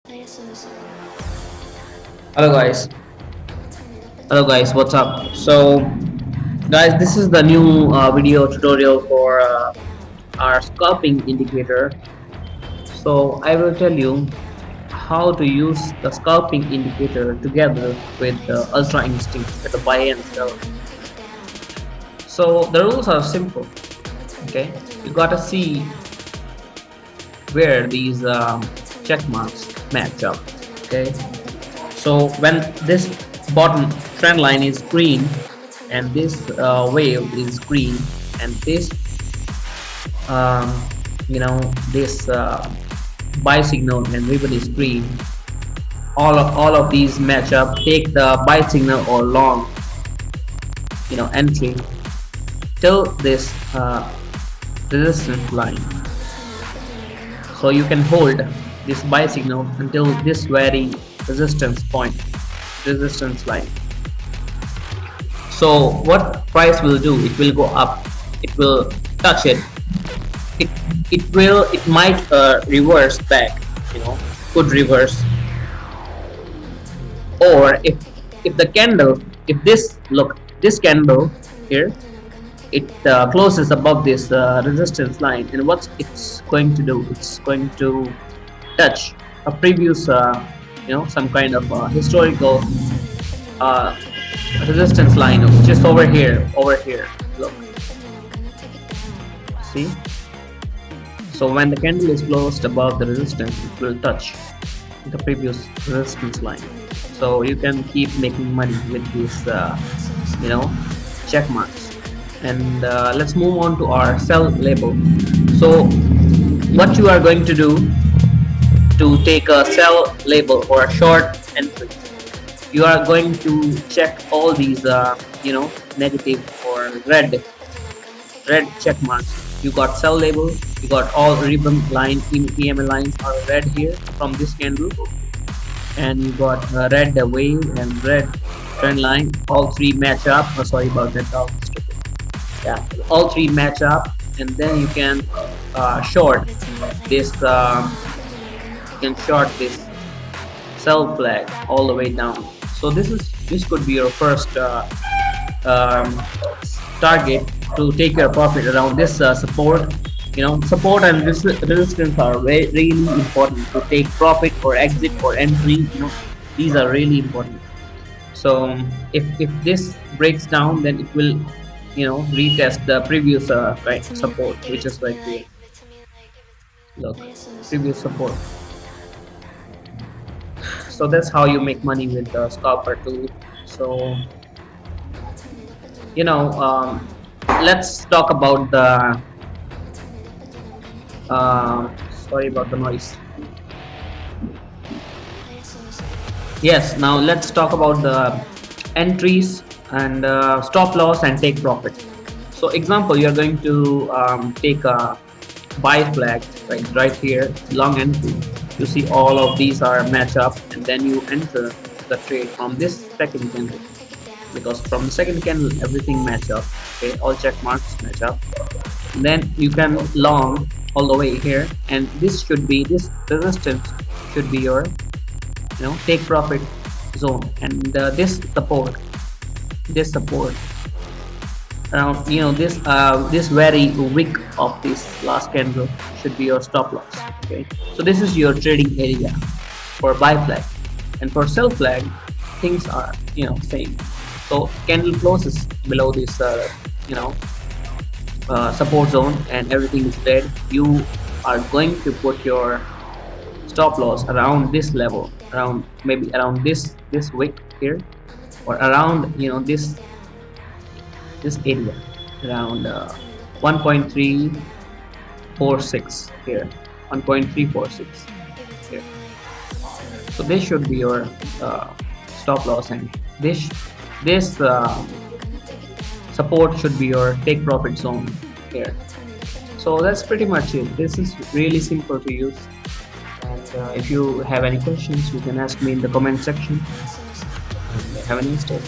Hello guys. Hello guys, what's up? So guys, this is the new video tutorial for our scalping indicator. So I will tell you how to use the scalping indicator together with the ultra instinct with the buy and sell. So the rules are simple. Okay, you gotta see where these check marks match up. Okay, so when this bottom trend line is green and this wave is green and this um, this buy signal and ribbon is green, all of these match up. Take the buy signal or long entry till this resistance line, so you can hold this buy signal until this very resistance line. So what price will do, it will go up, it will touch it, it might reverse back, could reverse, or if the candle, if this candle here, it closes above this resistance line, and what it's going to do, it's going to touch a previous some kind of historical resistance line, which is over here. Look, see? So when the candle is closed above the resistance, it will touch the previous resistance line. So you can keep making money with these check marks. And let's move on to our sell label. So what you are going to do to take a sell label or a short entry, you are going to check all these negative or red check marks. You got sell label, you got all ribbon line, EMA lines are red here from this candle, and you got red wave and red trend line. All three match up. Oh, sorry about that. Yeah, all three match up, and then you can short this. You can short this sell flag all the way down. So this could be your first target to take your profit around this support. Support and resistance are really important to take profit or exit or entry. These are really important. So if this breaks down, then it will retest the previous support, which is right here. Look, previous support. So that's how you make money with the scalper tool. So let's talk about the sorry about the noise. Yes, now let's talk about the entries and stop loss and take profit. So example, you're going to take a buy flag right here, long entry. You see all of these are match up, and then you enter the trade from this second candle, because from the second candle everything match up. Okay, all check marks match up. And then you can long all the way here, and this resistance should be your take profit zone, and this support around this very wick of this last candle should be your stop loss. Okay, so this is your trading area for buy flag, and for sell flag things are same. So candle closes below this support zone and everything is dead, you are going to put your stop loss around this level, maybe around this wick here, or around this area, around 1.346 here, 1.346 here. So this should be your stop loss, and this support should be your take profit zone here. So that's pretty much it. This is really simple to use, and if you have any questions, you can ask me in the comment section. And have a nice day.